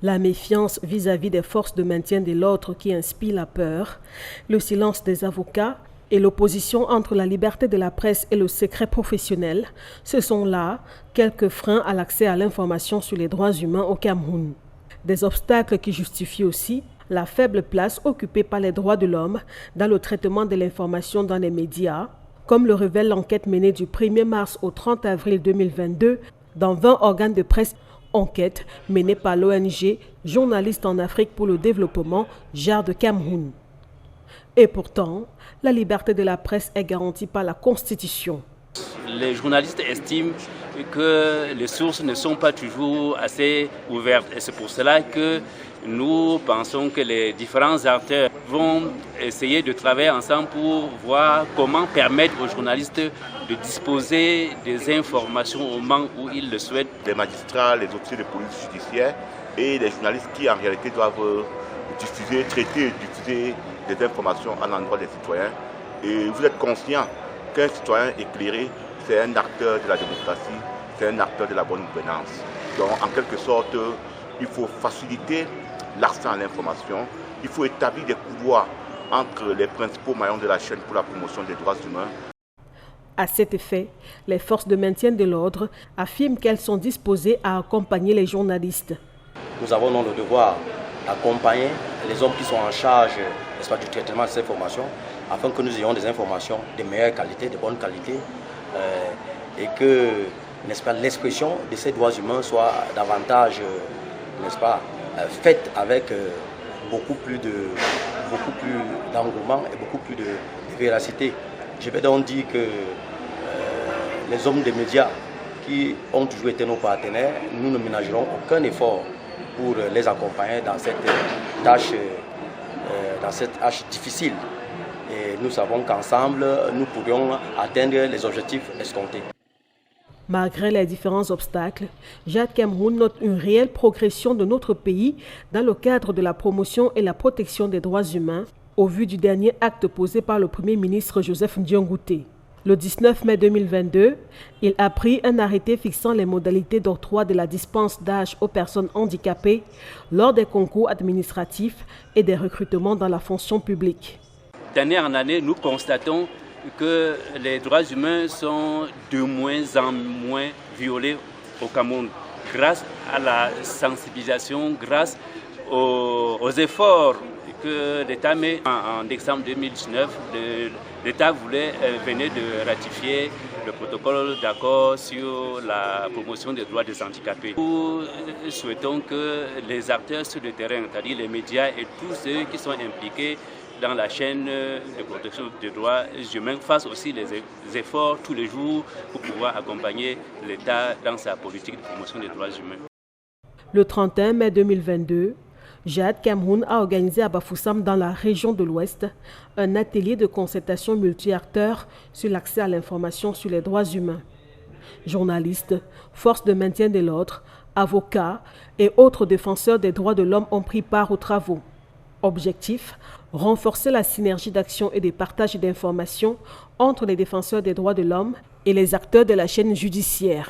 La méfiance vis-à-vis des forces de maintien de l'ordre qui inspire la peur, le silence des avocats et l'opposition entre la liberté de la presse et le secret professionnel, ce sont là quelques freins à l'accès à l'information sur les droits humains au Cameroun. Des obstacles qui justifient aussi la faible place occupée par les droits de l'homme dans le traitement de l'information dans les médias, comme le révèle l'enquête menée du 1er mars au 30 avril 2022 dans 20 organes de presse. Enquête menée par l'ONG Journalistes en Afrique pour le développement, JARD Cameroun. Et pourtant, la liberté de la presse est garantie par la Constitution. Les journalistes estiment que les sources ne sont pas toujours assez ouvertes. Et c'est pour cela que nous pensons que les différents acteurs vont essayer de travailler ensemble pour voir comment permettre aux journalistes de disposer des informations au moment où ils le souhaitent. Les magistrats, les officiers de police judiciaire et les journalistes qui en réalité doivent diffuser, traiter et diffuser des informations à l'endroit des citoyens. Et vous êtes conscient qu'un citoyen éclairé, c'est un acteur de la démocratie, c'est un acteur de la bonne gouvernance. Donc en quelque sorte, il faut faciliter l'accès à l'information, il faut établir des couloirs entre les principaux maillons de la chaîne pour la promotion des droits humains. À cet effet, les forces de maintien de l'ordre affirment qu'elles sont disposées à accompagner les journalistes. Nous avons le devoir d'accompagner les hommes qui sont en charge du traitement de ces informations afin que nous ayons des informations de meilleure qualité, de bonne qualité et que l'expression de ces droits humains soit davantage faite avec beaucoup plus d'engouement et beaucoup plus de véracité. Je vais donc dire que les hommes des médias qui ont toujours été nos partenaires, nous ne ménagerons aucun effort pour les accompagner dans cette tâche difficile. Et nous savons qu'ensemble, nous pourrions atteindre les objectifs escomptés. Malgré les différents obstacles, JARD Cameroun note une réelle progression de notre pays dans le cadre de la promotion et la protection des droits humains, au vu du dernier acte posé par le Premier ministre Joseph Ndiongouté. Le 19 mai 2022, il a pris un arrêté fixant les modalités d'octroi de la dispense d'âge aux personnes handicapées lors des concours administratifs et des recrutements dans la fonction publique. D'année en année, nous constatons que les droits humains sont de moins en moins violés au Cameroun grâce à la sensibilisation, grâce aux efforts que l'État met. En décembre 2019, l'État venait de ratifier le protocole d'accord sur la promotion des droits des handicapés. Nous souhaitons que les acteurs sur le terrain, c'est-à-dire les médias et tous ceux qui sont impliqués dans la chaîne de protection des droits humains, fassent aussi les efforts tous les jours pour pouvoir accompagner l'État dans sa politique de promotion des droits humains. Le 31 mai 2022, JARD Cameroun a organisé à Bafoussam, dans la région de l'Ouest, un atelier de concertation multi-acteurs sur l'accès à l'information sur les droits humains. Journalistes, forces de maintien de l'ordre, avocats et autres défenseurs des droits de l'homme ont pris part aux travaux. Objectif, renforcer la synergie d'action et de partage d'informations entre les défenseurs des droits de l'homme et les acteurs de la chaîne judiciaire.